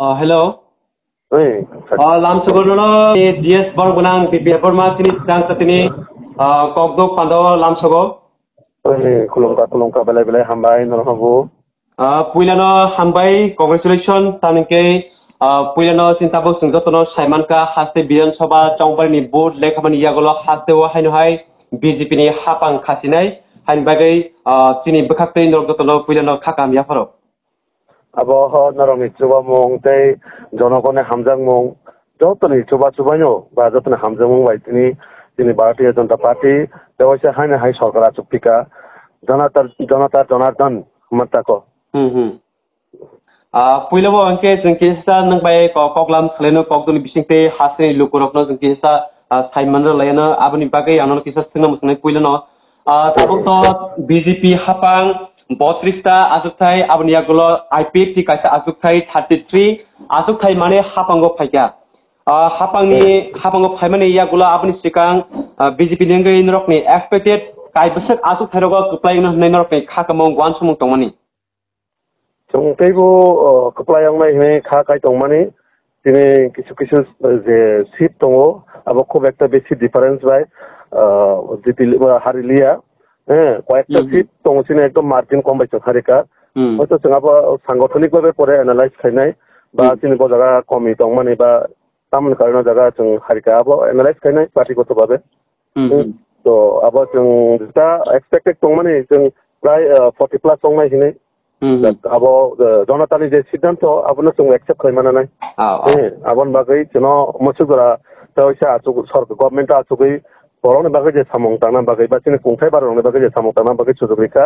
Hello. Lamsogo DS Borgunang Pipiaporma Sini Sansatini Kogdo Pando Lamsogo. Kulongka Bele Hambai Norhabu. Puilano Hambai, congratulations, Tanike, Puilano Sintabo Singatono, Simonka, Haste Bian Soba, Chongpani Board, Lekaman Yagolo, Haste Hanuhai, BGP Hapang Kasinai, Hanbagay, Sini Bakapin Norgotono, Puilano Kakam Yafaro. Abo narong ichuba mong tay jonogone hamjang mong jotoni chuba ba jotoni hamjang mong baitini tini Bharatiya Janata Party dewaise haine hai sarkar achupika Jonathan matako puilabo angke jengkisa nang bai koklam khleno kokdoni bisingte hasni lukurokno jengkisa Simon layana abni bagai anon kisa singna musnai puilano tabok to BJP hapang Botrista Azukai Abniagolo IPP Kasa Azukai 33 Azukai Mane Hapango Paya Hapango Paimani Yagula Abni Sikang BJP Ninga in Rockney expected Kaibasak Azukarogo to play in Nenorope Kakamong once among Tomani. Some table Kaplayang may Kakai Tomani, Tine Kisukisus the Sip Tongo, Aboko Vector basic difference by Harilia. কয়েকটা seat তংসিনে একদম margin কম পাইছে হারিকা হয়তো जोंहाबो সাংগঠনিকভাবে পরে analyse খাইনাই বা চিনিব জায়গা কমি দं মানে বা তামন কারণে জায়গা जों হারিকাबो এনালাইজ খাইনাই পার্টিগতভাবে তো আবো जों दा এক্সপেক্টেড दं মানে जों প্রায় 40 প্লাস দं নাই হিনে আবো জনতানি যে সিদ্ধান্ত আবনো जों एक्सेप्ट খাইমানা নাই আবন বাগৈ যেন মসুগরা তাইসা সরকার government আছুগৈ Borong bagai je samong tanam bagai bacine kungthai barong bagai je samong tanam bagai chujugrika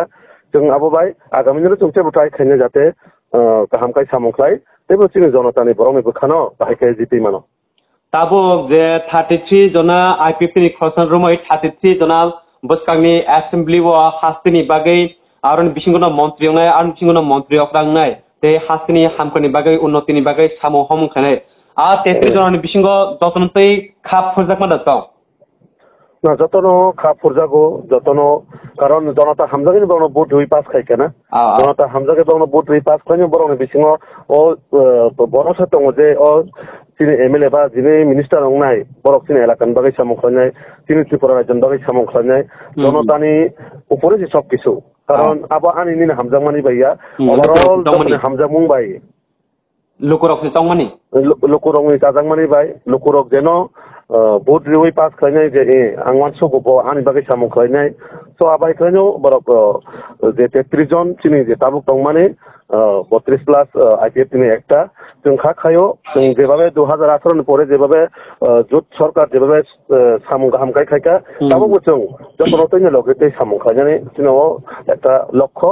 जों abo bai agami no chungche butai khaine jate kaham kai samong khlai tebo chini jonatani borong bo khano bai kai jipi mano tabo je 33 jona IPP ni khoshan rumoi 33 jona boskangni assembly wa hastini bagai aron bisingono montri ngai aron bisingono montri okrang nai te hastini hamkoni bagai unnotini bagai samo hom khane 33 jona ni bisingo jotontei khap phojak ma daw না যতনো খা ফুরজাগো যতনো কারণ জনতা হামজাগিনি বরং vote হই pass খাই কেনা জনতা হামজাগে বরং vote হই pass খাইনি বরং বিসিং ও বড় সাথে যে ও তিনি এমএলএ বা যিনি মিনিস্টার নাই বরং তিনি এলাকান বাগৈ সামং খাইনাই তিনি ত্রিপুরা রাজ্যন বাগৈ সামং খাইনাই জনতানি উপরে যে সব কিছু কারণ আবা আনিনি হামজাগমানি বাইয়া ওভারঅল হামজাগমুং বাই লোকরক চাংমানি লোকরংনি চাজাংমানি বাই লোকরক যেন ভোট রিওই পাস খাইনাই যে আংমান সগব আনি বাগৈ সামং খাইনাই সো আবাই খাইনো বরক যে 33 জন চিনি যে তাবুক দं মানে 32 প্লাস আইপিএফ তিনি একটা जों খাখায়ো जों যেভাবে 2018 পরে যেভাবে জোট সরকার যেভাবে সামং গাহাম খাইকা তাবুক जों যতনতৈনে লগেতে সামং খাইনানি চিনো একটা লক্ষ্য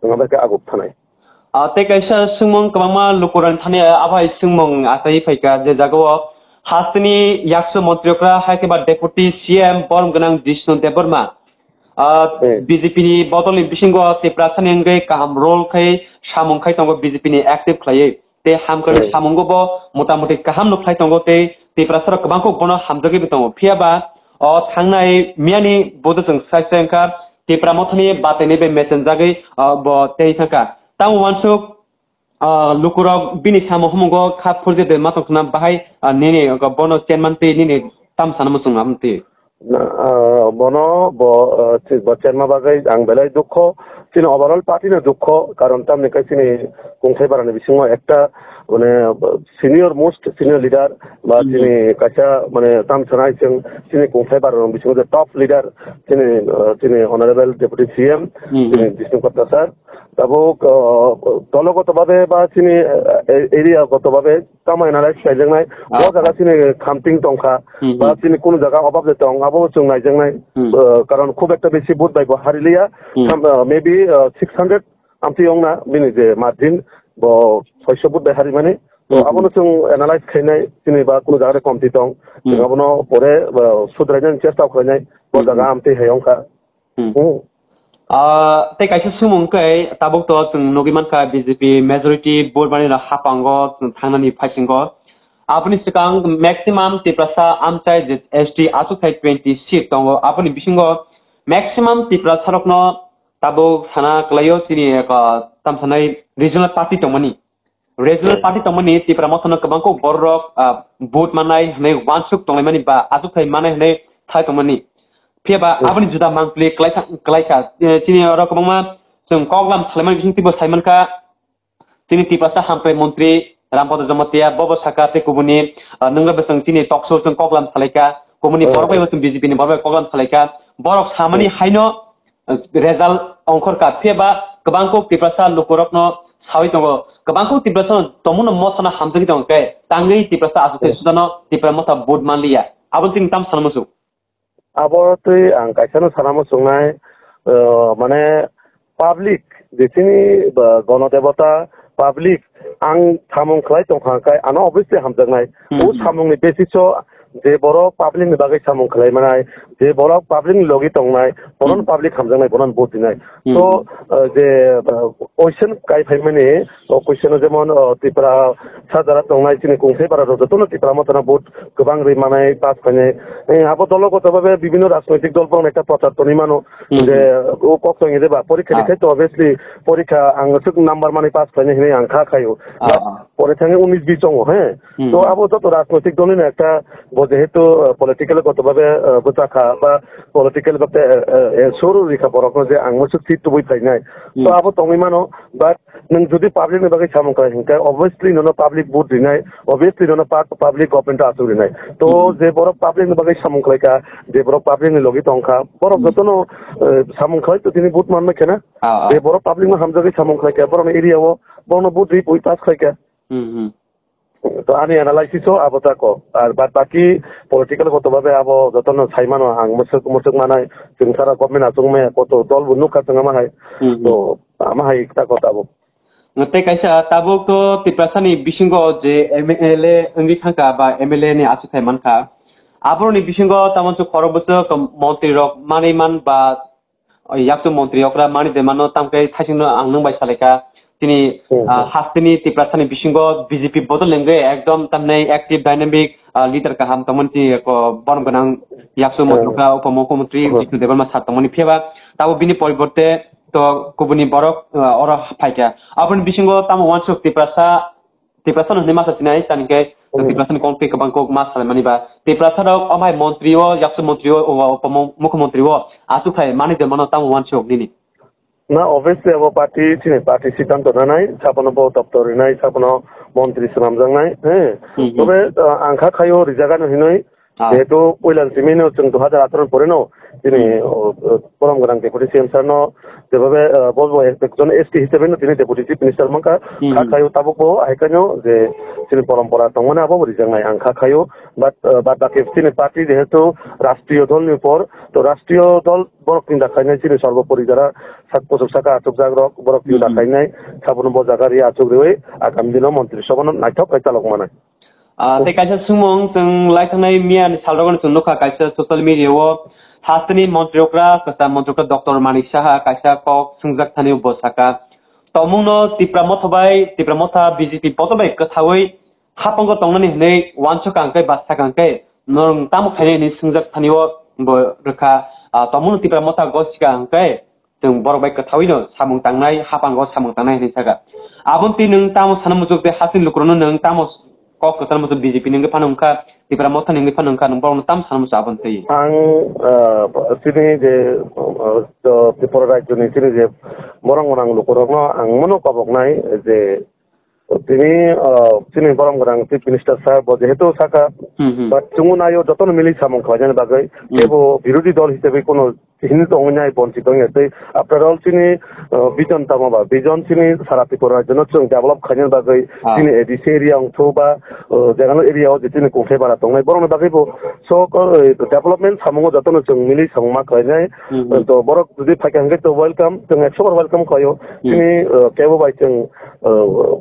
আমাদেরকে আগুপ থানাই te kaisa sungmong kamama lukuran thane abai sungmong asai phaika je jago hastini yakso montriokra haikeba deputy CM borom ganang Jishnu Deborma BJP ni botoli bisingo te prasani ngai kaham role khai samong khai tongo BJP ni active khlai te hamkar samongo bo motamuti kaham no khlai tongo te prasara kabangko bono hamjogi bitongo phiaba o thangnai miani bodo jeng saisengka te pramothani batene be messenger gai bo tei thaka tang wansuk lukurok bini samo homongo khap phurje de matokna bahai nini bono chairman te nini tam sanam sung amti bono bo chairman bagai ang belai dukho chini overall party na dukho karon tamne kaisini kungthai barane bisingo ekta মানে senior most senior leader বা তিনি কাছা মানে তাম ছানাই जों তিনি কংথাই বারন বিসিং যে top leader তিনি অনারেবল ডেপুটি সিএম তিনি বিষ্ণু কত্তা স্যার তাবো দলগতভাবে বা তিনি এরিয়াগতভাবে তাম এনালাইজ খাইজংনাই ও জায়গা তিনি খামটিং টংখা বা তিনি কোন জায়গা অভাব যে টং আবো जों নাইজংনাই কারণ খুব একটা বেশি বুট বাইবো হারিলিয়া মেবি 600 আমতি ইংনা বিনি যে মার্জিন bo 600 বুট হারি মানে তো আবনো जों এনালাইজ খাইনাই তিনি বা কোন জায়গায় কমতি দं আবনো পরে সুদ্রাইনান চেষ্টা খাইনাই ব জায়গা Amati হেয়ংকা te kaisa sumong kai tabuk to जों nogimanka BJP majority board bani na hapango thangnani phaisingo apni sikang maximum tiprasa amchai ST asukai 20 seat tongo apni bisingo maximum tiprasa rokno tabuk sana klayo sini ka tamsanai regional party tongmani regional party tongmani tipra mothano kabangko borok vote manai hne wansuk tongmani ba azuk thai manai hne thai tongmani phiaba abani juda mangpli klaika chini ro kabangma sung koglam salman bising tibo simon ka chini tipasa hampe mantri Rampada Jamatia Bobo Sakate Kubuni nungla besang chini talk show sung koglam salaika komuni borok besang BJP ni borok koglam salaika borok samani haino result ongkor ka phiaba kabangko tipasa lukorokno sawi tongo kabangko tipasa tomuno mosana hamjagi tong kai tangai tipasa asute sudano tipra mota board manliya abon ting tam sanamusu abortui ang kaisano sanamusungnai mane public disini gonodebota public ang samung khlai tongkhangkai ano obviously hamjangnai o samungni besiso je boro public ni bagai samung khlai manai je boro public ni logi tongnai boron public hamjangnai boron vote dinai so je question kai phaimani o question jemon tipra sadara tongnai chini kungse bara rojotono tipra motona vote gobang ri manai pass phane abo dologotobabe bibinno rajnৈতিক দল পং একটা প্রচার তনি মানো যে ও কক্তং এদে বা পরীক্ষা লিখাই তো obviously পরীক্ষা আংসুক নাম্বার মানে pass phane hine angkha khayo পরে থাকে 19-20 জং হ্যাঁ তো আবো যত রাজনৈতিক দলই না একটা যেহেতু পলিটিক্যাল গতভাবে বুঝাখা বা পলিটিক্যাল ভাবে সরু রেখা বরক যে আংমসু সিট তো বই থাই নাই তো আবো তংই মানো বাট নং যদি পাবলিক নি বাগে সামং করা হিংকা অবভিয়াসলি ননো পাবলিক ভোট দিনাই অবভিয়াসলি ননো পাবলিক গভর্নমেন্ট আসু দিনাই তো যে বড় পাবলিক নি বাগে সামং করাইকা যে বড় পাবলিক নি লগি তংখা বড় যতনো সামং করাই তো তিনি ভোট মানবে কেনা যে বড় পাবলিক নি হামজাগে সামং করাইকা বড় এরিয়াও বড় ভোট রি পই পাস করাইকা তো আমি অ্যানালাইসিসও আবতা কো আর বাকি পলিটিক্যাল গতভাবে আবো যতন সাইমানো আং মুসুক মানাই जों সারা গভর্নমেন্ট আসুংমে কত দল বুনুকা जों মাহাই তো আমাহাই তা কথা আবো nte kaisa tabuk to tiprasani bisingo je MLA engi khangka ba MLA ni asu thai manka abroni bisingo tamonsu khorobuso mantri rok maniman ba yakto mantri okra mani de mano tamkai thasingno angnung bai saleka তিনি হাস্তিনি তিপ্রাসানি বিসিঙ্গ BJP বদলেঙ্গে একদম তামনে active dynamic leader কাহাম তমনতি বনগনাং ইয়াকসু মন্ত্রকা উপমুখ্যমন্ত্রী জিতু দেববর্মা সার তমনি ফেবা তাবো বিনি পরিবর্তে তো কুবুনি বরক or ফাইকা আপনি বিসিঙ্গ তাম ওয়ানসুক তিপ্রাসা হনে মাসা চিনাই তানিকে তিপ্রাসানি কংপে কবাংক মাস সালামানি বা তিপ্রাসা রক অমাই মন্ত্রীও ইয়াকসু মন্ত্রীও উপমুখ্যমন্ত্রীও আসু খাই মানি দেমনো তাম ওয়ানসুক নিনি না অবভিয়াসলি আবো পার্টি সিদ্ধান্ত নাই সাপনো বো দপ্তর নাই সাপনো মন্ত্রী সুনামজাং নাই হ্যাঁ তবে আংখা খাইও রিজাগানো হিনই যেহেতু পয়লান সিমিনো जों 2018 পরে নো তিনি পরম গরাং ডেপুটি সিএম সারনো যেভাবে বলবো একজন এসটি হিসেবে তিনি ডেপুটি চিফ মিনিস্টার মাকা খাইও তাবো আইকানো যে তিনি পরম্পরা তংমনে আবো রিজাং নাই আংখা খাইও বাট বাকি তিনি পার্টি যেহেতু রাষ্ট্রীয় দলের উপর তো রাষ্ট্রীয় দল বরক তিন দেখাইনাই তিনি সর্বোপরি যারা 7 বছর সাকা আচুক জাগরক বরক তিন দেখাইনাই সাবন বজাগারি আচুক রেই আগামী দিনও মন্ত্রী সভানো নাইথক কাইতালক মানে te kaisa sumong जों लाइथांनाय मियान सालरगन सुनोखा काइसा सोशल मीडियाओ हास्तिनि मन्त्रिokra कसा मन्त्रिokra डक्टर मानिक साहा काइसा कक सुंजाक थानि बसाका तमुनो तिप्रामथा बीजेपी बतबाय कथावै हापंग तंगनानि हनै वानसक अंकै बासका अंकै नों ताम खायनि नि सुंजाक थानिओ रोखा तमुनो तिप्रामथा गसिका अंकै जों बरबाय कथावैनो सामुं तांनाय हापांग सामुं तांनाय हनै सागा आबन्ति नों ताम सानमुजुक बे हासिन लुक्रनो नों ताम kok kesan musuh BJP nengge panungka di pramota nengge panungka nungpong tam sana musuh abon tei ang sini je di Polrajyo ni sini je morang-morang lukurokno ang mono kabok nai je তিনি বরং গরাং chief minister সাহেব যেহেতু সাকা but চুমুনায়ও যতন মিলি সামং খাওয়াজান বাগৈ কেবো বিরোধী দল হিসেবে কোনো হিন্দু অঙ্গনায় বঞ্চিত হয়েছে আপনার দল চিনি বিজন তামাবা বিজন চিনি সারা ত্রিপুরার জন্য जों डेभलप খাইজান বাগৈ চিনি এডিসি এরিয়া অংশ বা জায়গানো এরিয়াও যে চিনি কংখে বারা দंनाय বরং বাগৈবো সো डेभलपमेंट সামং যতন जों মিলি সংমা খাইনাय তো বরক যদি ফাইকাঙ্গে তো ওয়েলকাম जों 100 ওয়েলকাম খাইও চিনি কেবো বাই जों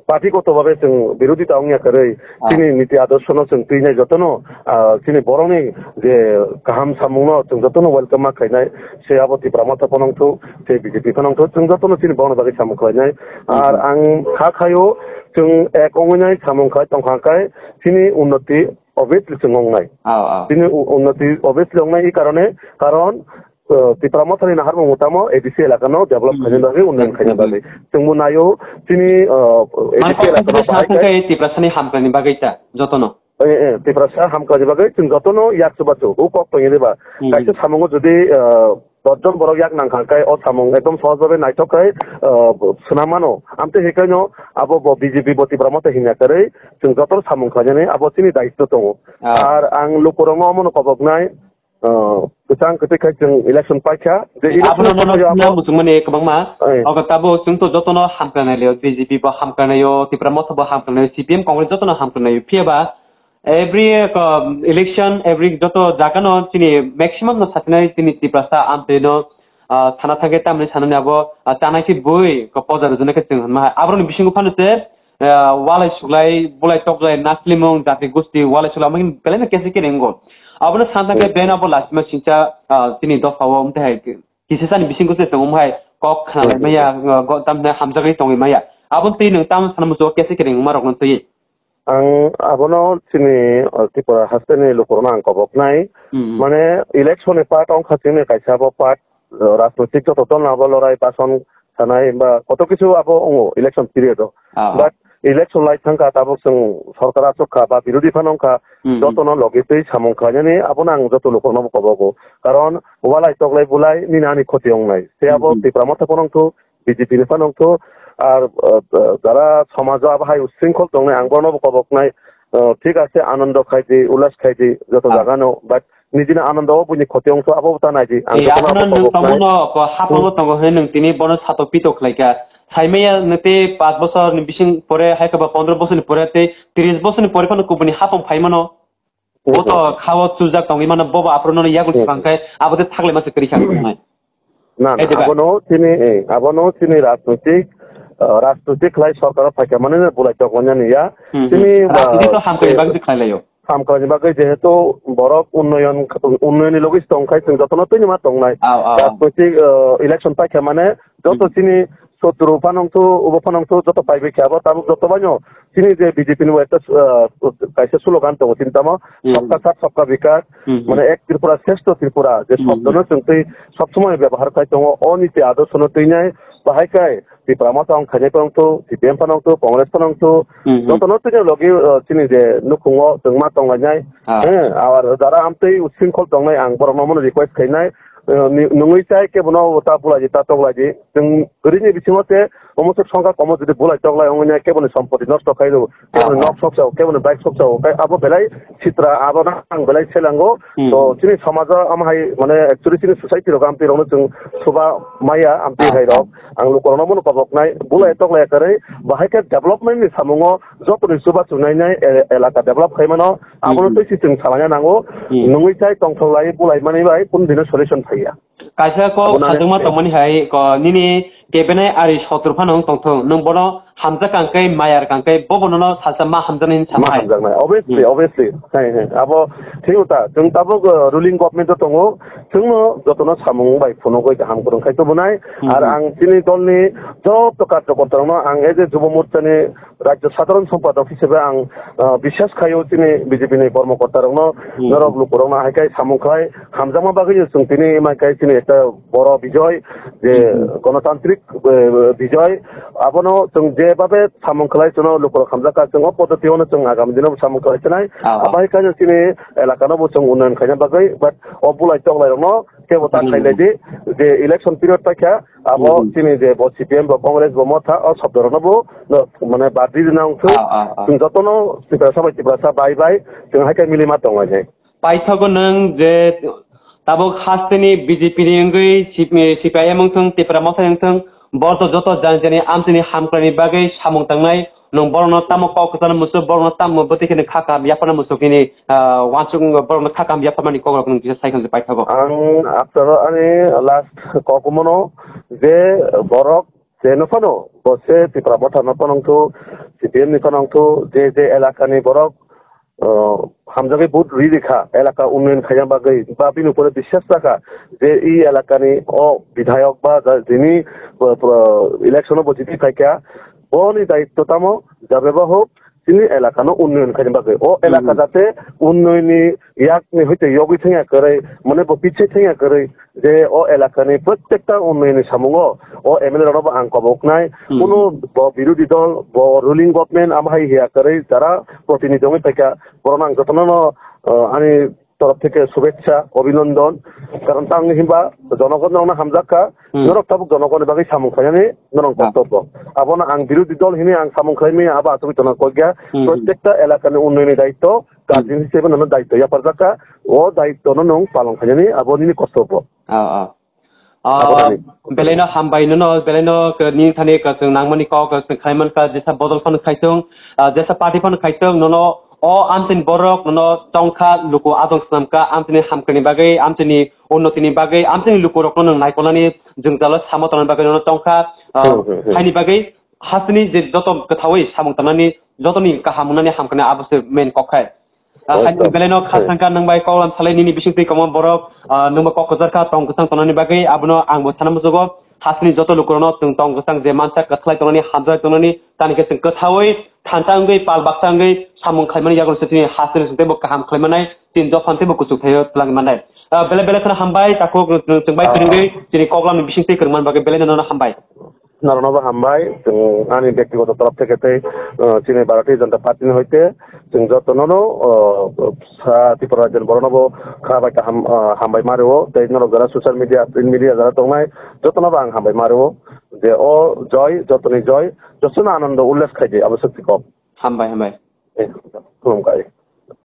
পার্টি গতভাবে जों বিরোধিতা অঙ্গিয়া করে তিনি নীতি আদর্শনো जों তুইনাই যতনো তিনি বরংনি যে কাহাম সামুনো जों যতনো ওয়েলকাম মা খাইনাय সে আবতি প্রামতা পনংথু সে বিজেপি পনংথু जों যতনো তিনি বরং বাগै সামু খাইনাय আর আং খাখায়ো जों এক অঙ্গনাই সামু খাই তংখাকাই তিনি উন্নতি অবভিয়াসলি जों অঙ্গনাই তিনি উন্নতি অবভিয়াসলি অঙ্গনাই এই কারণে কারণ Tipra Motani Naharmo Mutamo, ADC Lacano, develop Kanabari, Unan Kanabari. Tumunayo, Tini, ADC Lacano, Tiprasani Hamkani Bagita, Jotono. Tiprasa Hamkani Bagay, Jotono, Yaksubato, Ukok Payeva, Kaisa Samongo today, Dodon Boroyak Nankai, or Samong, Edom Sozove, Naitokai, Sunamano, Amte Hekano, Abo BGP Botipramota Hinakare, Tungotor Samonkane, Abotini Daito, Ang Lukoromo Kobognai. Kesang ketika jeng election paca, Musumani Kamama, Okatabo, Sunto Jotono Hamkanayo, BGP Hamkanayo, Tipramoto Hamkanayo, CPM Congress Jotono Hamkanayo, Pieba, every election, every Joto Zakano, Tini, maximum no Satinai, Tini Tiprasa, Ampeno, Tanatageta, Sanabo, Tanaki Boy, Composer, Zonaka, Abron Bishingu Panase, Wallace Sulai, Bulai Toklai, Naslimong, Dati Gusti, Wallace Sulamin, Pelena Kasikingo. Abang Santa ke bena bola cuma cinta sini doa awam teh kisah ni bising kusih tengok mai kok kenal maya kok tamnya hamzah ke tengok maya abang teh neng tam sana musuh kisah kering marok nanti. Ang abono sini tipura hasilnya lukurna ang kabok nai, mana election part ang hasilnya kaisa apa part rasmitik tu total nabal orang pason sana imba kotor kisu apa ongo election period tu, but election light tangka tabok seng sarkara sokha ba birudi panongka jotono logitei samongkanya ni abonang joto lukurna kaboko, karon walai toklai bulai ni nani khoti ongnai, se abo tipramata panong tu BJP ni panong tu আর যারা সমাজ আবহাওয়া উশৃঙ্খল তংনে আংবর্ণ কবক নাই ঠিক আছে আনন্দ খাইতে উল্লাস খাইতে যত জাগানো বাট নিজে আনন্দও বুঝি ক্ষতি অংশ আবহতা নাই যে তিনি বন ছাত পিতক লাইকা সাইমেয়া নতে 5 বছর বিশিং পরে হাইকাবা 15 বছর পরে 30 বছর পরে কোন কুবনি হাপম ফাইমানো ও তো খাওয়া চুজাক তং ইমান ববা আপ্রনো ইয়াগুল ফাংকাই আবদে থাকলে মাসে করি খাই না আবনো তিনি রাজনৈতিক লাই সরকার ফাইকা মানে বলাইতে কন্যানি ইয়া তিনি হামকানি বাগৈ যেহেতু বরক উন্নয়নী লগিস টংখাই जों যতন তৈনি মা টংনাই রাজনৈতিক ইলেকশন পাইকা মানে যত তিনি শত্রু ফানংতো উপফানংতো যত পাইবে খাবো তাবো যত বানো তিনি যে বিজেপি নি একটা কাইসে স্লোগান তো চিন্তামা সবকা সাথ সবকা বিকাশ মানে এক ত্রিপুরা শ্রেষ্ঠ ত্রিপুরা যে শব্দনো जों সব সময় ব্যবহার খাই তো অনীতি আদর্শ নতইনাই বাহাইকাই Tipramata ang kanya panongto, CPM panongto, Kongres panongto, jotono tunya logi sini je nukungo tengma tonganyai, awar dara amtei usinkol tongnai ang bornomo request kainai, nungui cai ke bono ta pula jita toglaji, teng gerini bisingote omosok songka komo jodi bulai toglai ongnya ke bono sampoti nosto kaido, ke bono nok soksao, ke bono bike soksao, kai abo belai citra abo nang belai selango, to sini samaja amhai mane actually sini society rok amti rono jeng soba maya amti hai rok, ang lukorno mono নাই বুলাই তকলাই করে বাহাইকে development নি সামুঙো যতনি সুবা সুনাইনাই এলাকা develop খাইমানো আমনো তো system সালানা নাঙ্গো নঙ্গই চাই টংথলাই বুলাই money by কোন দিনে solution ফাইয়া কাইসা ko khaduma tongmani hai ko nini kebenai ari soturphanong tongthong nung bono hamza kangkai mayar kangkai bobono salsa ma hamjanin samai obviously hai abo thiuta जों tabo ruling government tongo जोंनो जतनो सामung bai phono goi ham kurung khai to bunai ar ang tini dolni job to katrokotongno ang eje jubo morchani রাজ্য সাধারণ সম্পাদক হিসেবে আং বিশ্বাস খাইও তিনি বিজেপি ni কর্মকর্তারনো নরব লুকরনো হাইকাই সামুখাই হামজামা বাগৈ जों তিনি মাইকাই তিনি একটা বড় বিজয় যে গণতান্ত্রিক বিজয় আবনো जों যেভাবে সামুখাই জন্য লুকর হামজাকা जों পদ্ধতিওনো जों আগামী দিনে সামুখাই চাই আবাইকাই তিনি এলাকানো जों উন্নয়ন খাইনা বাগৈ বাট অবুলাই তগলাইরনো কেবতা খাইলাইদি যে ইলেকশন পিরিয়ড পাইকা আবো তিনি যে সিপিএম বা কংগ্রেস বা মথা ও শব্দরনবো মানে বাদি দিনাংছো जों जतनो टिप्रासा बाय जों हाइकाय मिलिमा दंगाय पाइथागो नों जे ताबो खासनि बीजेपी नि अंगै सीपीआईएम थों टिप्रामसा थों बर्त जत जानि आमसिनि हामक्रानि बागै सामं थांनाय नों बरन ताम ककतान मुसु बरन ताम बतिखनि खाका याफाना मुसुखिनि वानसुं बरन खाका याफामानि कग्रा नों जे साइखन पाइथागो आं आफ्टर अनि लास्ट ककमनो जे बरक जेनफानो बसे टिप्रामथा नफानंथो सीपीएम निफानंथो जे एलाकानि बरक हामजागे बहुत रिखा एलाका उन्नयन खाया बागै बा बिनि उपरे বিশ্বাস राखा जे इ एलाकानि अ विधायक बा जिनि इलेक्शनआव बजिति फाइका बनि दायित्वतामो जाबेबा होक তিনি এলাকানো উন্নয়ন খাইনি বাকি ও এলাকা যাতে উন্নয়নী ইয়াকনি হইতে ইয়গি থেঙ্গা করে মানে পিছে থেঙ্গা করে যে ও এলাকানি প্রত্যেকটা উন্নয়নী সামুঙ্গ ও এমএলএ রব আং কবক নাই কোনো বিরোধী দল রুলিং গভর্নমেন্ট আমহাই হিয়া করে যারা প্রতিনিধি হয়ে থেকে বরং যতন আমি তরফ থেকে শুভেচ্ছা অভিনন্দন কারণ তাং হিমবা জনগণ হামজাকা নরক তাবুক জনগণের বাকি সামুং খাইনি নরং কর্তব্য আবনা আং বিরোধী দল হিনে আং সামুং খাইমি আবা আচবিতনা কইগা প্রত্যেকটা এলাকার উন্নয়নের দায়িত্ব গার্জেন হিসেবে নন দায়িত্ব ইয়াপার জাকা ও দায়িত্ব নং পালন খাইনি আবনি কর্তব্য Beleno hambai no beleno ni thane ka nangmani ko ka khaiman ka jesa bodol phon khaitong jesa party phon khaitong no o amtin borok no tongkha luko adong snamka amtini hamkani bagai amtini unnotini bagai amtini luko rok no naikolani jungjalo samotan bagai no tongkha haini bagai hasni je joto kathawai samung tanani jotoni kahamunani hamkani abose main kokhai Beleno khasangka nangbai kolam salai ni bisingti komon borok nungba kokkozarka tong kusang tonani bagai abno angbo sanam jogo hasni joto lukurno tung tong kusang je mansa kathlai tonani hamjai tonani tani ke sing kathawai thantangai pal baksangai samung khaimani yagon setini hasni sinte bo kaham khlaimanai tin jo phante bo kusuk thayo langmanai bele bele khana hambai tako tungbai kringai tini koklam ni bisingti kerman bagai beleno no hambai নারনবা হামবাই আমি ব্যক্তিগত তরফ থেকে চীনের ভারতীয় জনতা party হইতে যতন ত্রিপুরা রাজ্যের বড়নব খাবাইটা হামবাই মারেও তাই নরক যারা সোশ্যাল মিডিয়া প্রিন্ট মিডিয়া যারা দংনাই যতনবা আং হামবাই মারেও যে ও জয় যতনি জয় যতন আনন্দ উল্লেস খাইছে আবশ্যক কম হামবাই হামবাই খুলুমকাই